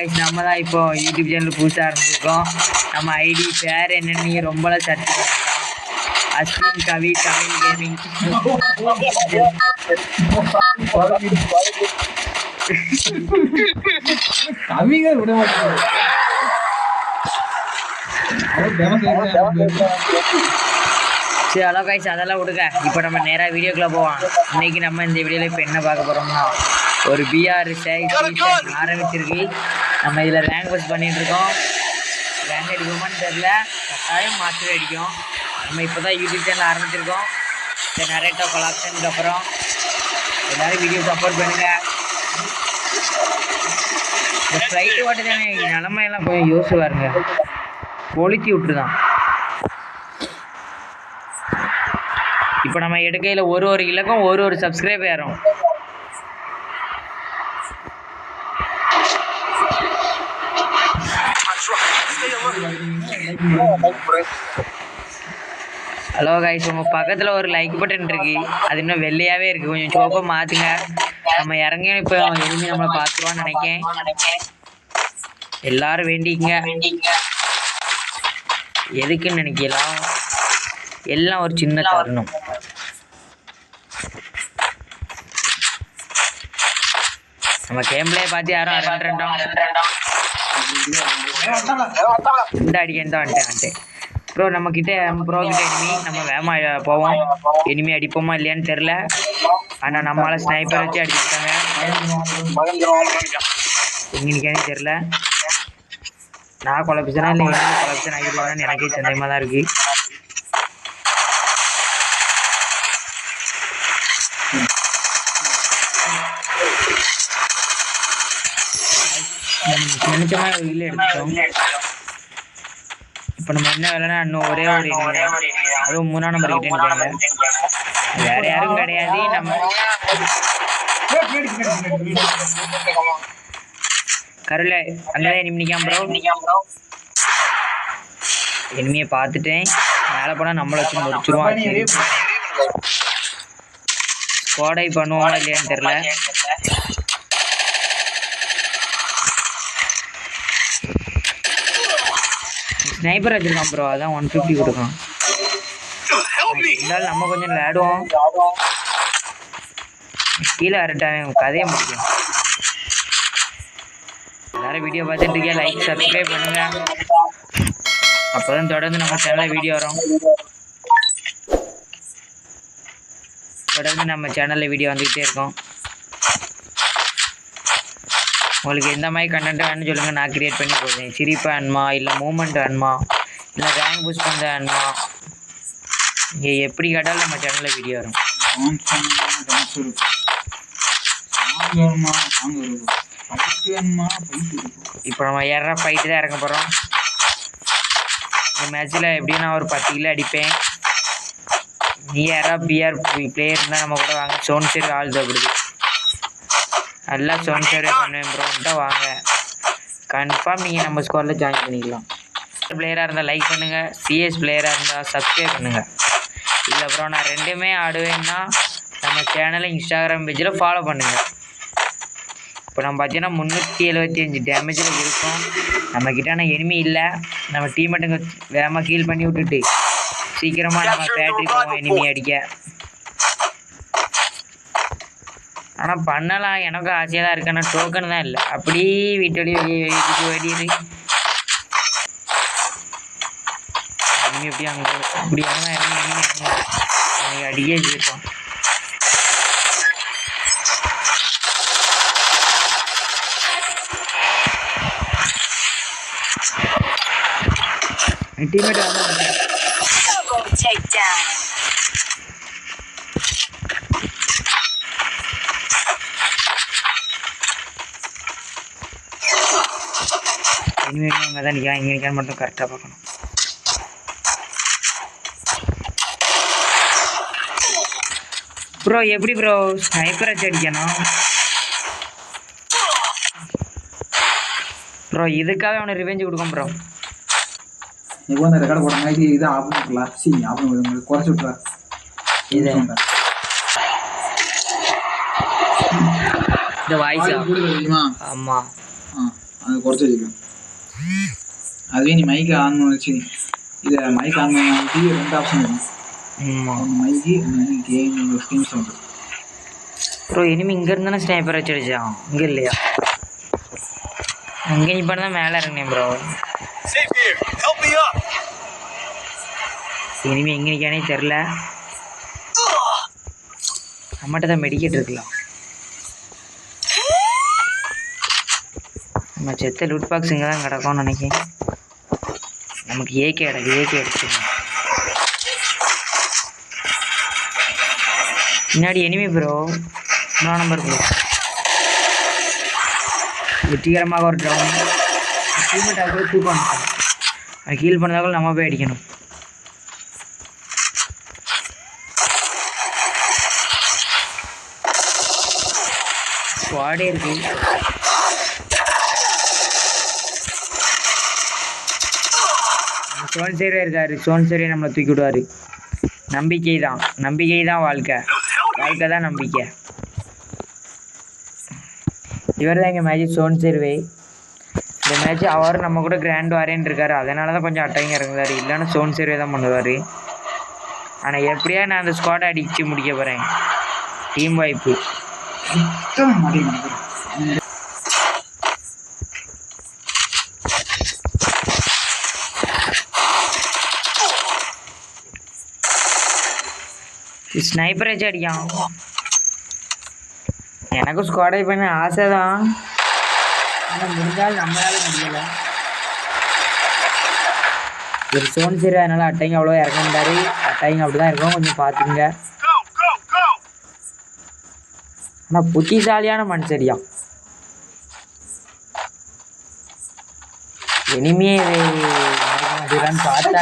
Guys, நம்ம தான் இப்போ யூடியூப் சேனல் புதுசாக ஆரம்பிச்சிருக்கோம். நம்ம ஐடி பேர் என்னன்னு ரொம்பலாம் சர்ச் பண்ணிக்கலாம். அஸ்வின் கவி தமிழ் கேமிங். சரி, ஹலோ கைஸ், அதெல்லாம் விடுங்க. இப்போ நம்ம நேராக வீடியோக்குள்ளே போவோம். இன்னைக்கு நம்ம இந்த வீடியோவில் இப்போ என்ன பார்க்க போகிறோம்னா, ஒரு பிஆர் ஆரம்பிச்சிருக்கு. நம்ம இதில் ரேங்க் பஸ் பண்ணிகிட்ருக்கோம். ரேங்க் அடிக்குமான்னு தெரில, கட்டாயம் மாஸ்டர் அடிக்கும். நம்ம இப்போ தான் யூடியூப் சேனல் ஆரம்பிச்சிருக்கோம். இந்த நரேட்டோ கொலாப்ஷனுக்கு அப்புறம் எல்லோரும் வீடியோ சப்போர்ட் பண்ணுங்கள். இந்த ஃப்ளைட்டு ஓட்டு தானே நிலமையெல்லாம் கொஞ்சம் யோசிச்சு பாருங்க, கொளுத்தி விட்டுருதான். இப்போ நம்ம எடுக்கையில் ஒரு இலக்கம் ஒரு சப்ஸ்கிரைப் ஏறும். ஹலோ கைஸ், உங்கள் பக்கத்தில் ஒரு லைக் பட்டன் இருக்கு, அது இன்னும் வெள்ளையாகவே இருக்குது. கொஞ்சம் சோப்பாக மாற்றுங்க. நம்ம இறங்கி இப்போ எதுவுமே நம்மளை பார்த்துருவான்னு நினைக்கேன். எல்லாரும் வேண்டிக்கங்க. எதுக்குன்னு நினைக்கலாம், எல்லாம் ஒரு சின்ன தருணம். நம்ம கேம்லேயே பார்த்து யாரும் ரெண்டாம் இந்த அடிக்கன்னு தான் வந்துட்டேன். ப்ரோ நம்மக்கிட்ட எனிமி, நம்ம வேகமாக போவோம். எனிமி அடிப்போமா இல்லையான்னு தெரில, ஆனால் நம்மளால் ஸ்னைப்பர் வச்சு அடிச்சுட்டாங்க. எங்கேன்னு தெரில. நான் குழப்பிச்சனா இல்லை குழப்பிச்சன் ஆகிடுவாங்கன்னு எனக்கே சந்தேகமாக தான் இருக்குது. நினைச்ச மாதிரி இல்லை எடுத்துட்டோம். இப்போ நம்ம என்ன வேலைன்னா, இன்னும் ஒரே ஒரு அதுவும் 3ஆம் நம்பர் கிட்டே வேற யாரும் கிடையாது. நம்ம கருளை அங்கேதான் எனிமி நிற்காம ப்ரோ. எனிமியை பார்த்துட்டேன். மேலே போனால் நம்மளை வச்சு முடிச்சிருவோம். கோடை பண்ணுவோமா இல்லையான்னு தெரில. ஸ்னைப்பர் வச்சிருக்கான் ப்ரோ, அதான் 150 கொடுக்கும். இருந்தாலும் நம்ம கொஞ்சம் விளையாடுவோம். கீழே அரட்டான் கதையை முடிக்கும். எல்லாரும் வீடியோ பார்த்துட்டு இருக்கேன், லைக் சப்ஸ்கிரைப் பண்ணுங்க. அப்போதான் தொடர்ந்து நம்ம சேனலில் வீடியோ வரும். தொடர்ந்து நம்ம சேனலில் வீடியோ வந்துக்கிட்டே இருக்கோம். உங்களுக்கு எந்த மாதிரி கண்டென்ட் வேணும்னு சொல்லுங்கள், நான் க்ரியேட் பண்ணி போடுறேன். சிரிப்பு வேணுமா, இல்லை மூமெண்ட் வேணுமா, இல்லை ரேங்க் பூஸ்ட் பண்ணுற வேணுமா, இங்கே எப்படி கேட்டாலும் நம்ம சேனலில் வீடியோ வரும். இப்போ நம்ம ஏற ஃபைட்டு தான் இறங்க போகிறோம். இந்த மேட்ச்சில் எப்படியும் நான் ஒரு 10 கிலோ அடிப்பேன். நீ யாராவது பிஆர் பிளேயர் இருந்தால் நம்ம கூட வாங்க. சோன் சைடு ஆள் தேவைப்படுது. நல்லா சோன் சைடு பண்ணுவேன் ப்ரோன்ட்டா வாங்க. கன்ஃபார்ம் நீங்கள் நம்ம ஸ்குவாடில் ஜாயின் பண்ணிக்கலாம். பிளேயராக இருந்தால் லைக் பண்ணுங்கள், சிஎஸ் பிளேயராக இருந்தால் சப்ஸ்கிரைப் பண்ணுங்கள். இல்லை ப்ரோ நான் ரெண்டுமே ஆடுவேன்னா நம்ம சேனலை இன்ஸ்டாகிராம் பேஜில் ஃபாலோ பண்ணுங்கள். இப்போ நம்ம பார்த்தீங்கன்னா 375 டேமேஜில் இருக்கும். நம்மக்கிட்ட ஆனால் எனிமி இல்லை. நம்ம டீம்மேட்டுங்க வேகமாக கீல் பண்ணி விட்டுட்டு சீக்கிரமாக நம்ம பேட்ரி போவோம் எனிமி அடிக்க. ஆனால் பண்ணலாம், எனக்கும் ஆசையாக தான் இருக்கு. ஆனால் டோக்கன் தான் இல்லை. அப்படியே வீட்டோடைய வெளியேறு எனிமி எப்படி அங்கே அப்படியாக தான் எனிமி எனக்கு அடியே வச்சுருக்கோம். டீம்மேட் வந்து அங்கே தான் நிற்கிறான். இங்கே நிற்கான்னு மட்டும் கரெக்டாக பார்க்கணும். ப்ரோ எப்படி ப்ரோ ஸ்னைப்பர் வச்சு அடிக்கணும் ப்ரோ? இதுக்காக அவனை ரிவெஞ்சு கொடுக்கும் ப்ரோ. இப்போ அந்த ரெக்கார்டு போட மாதிரி இது ஆஃப் பண்ணிக்கலாம். சரி ஆஃப் பண்ணி குறைச்சி விட்றா. இது இந்த வாய்ஸ் தெரியுமா? ஆமாம். அது குறைச்சி வச்சுக்கலாம். அதுவே நீ மைக்கு ஆன் பண்ணி வச்சு இதை மைக் ஆன் பண்ணி 2 ஆப்ஷன் இருக்கும். ஒன்று மைக்கு, இன்னொன்று கேம் ஸ்டீம் சவுண்டு. ப்ரோ இனிமே இங்கே இருந்தானே ஸ்னைப்பர் வச்சு அடிச்சான், இங்கே இல்லையா? அங்கே நீ பண்ண தான் மேலே இறங்கினேன் ப்ரோ. இனிமே எங்கே நிற்கானே தெரில. நம்மகிட்ட தான் மெடிக்கெட் இருக்கலாம். நம்ம செத்த லூட் பாக்ஸ் இங்கே தான் கிடக்கும்னு நினைக்கிறேன். நமக்கு ஏகே எடுத்துக்கணும். பின்னாடி எனிமி ப்ரோ, 3 நம்பர் ப்ரோ. வெற்றிகரமாக ஒரு ட்ரவுன். ஹெல்மெட் ஆகவே தூக்கம் வந்துட்டான். அது ஹீல் பண்ணதாலும் நம்ம போய் அடிக்கணும். ஸ்குவாடே இருக்கு. சோன் சேரே இருக்காரு. சோன் சேரே நம்மளை தூக்கி விடுவார். நம்பிக்கை தான் வாழ்க்கை தான் நம்பிக்கை. இவர் தான் எங்கள் மேட்ச் சோன் சேர்வே. இந்த மேட்ச் அவர் நம்ம கூட கிராண்ட் வாரேன்னு இருக்காரு. அதனால தான் கொஞ்சம் அட்டாங்க இறங்குறாரு. இல்லைன்னா சோன் சேர்வே தான் பண்ணுவார். ஆனால் எப்படியா நான் அந்த ஸ்குவாடை அடித்து முடிக்க போகிறேன். டீம் வாய்ப்பு ஸ்னைப்பர் வச்சு அடிக்கான். எனக்கும் ஸ்குவாடை பண்ண ஆசை தான், ஆனால் முடிஞ்சால் நம்மளால முடியலை. ஒரு சோன் சரி, அதனால அட்டைங்க அவ்வளோ இறக்க மாட்டாரு. அட்டைங்க அப்படி தான் இருக்கும், கொஞ்சம் பார்த்துங்க. ஆனால் புத்திசாலியான மனுஷரியா. இனிமே பார்த்தா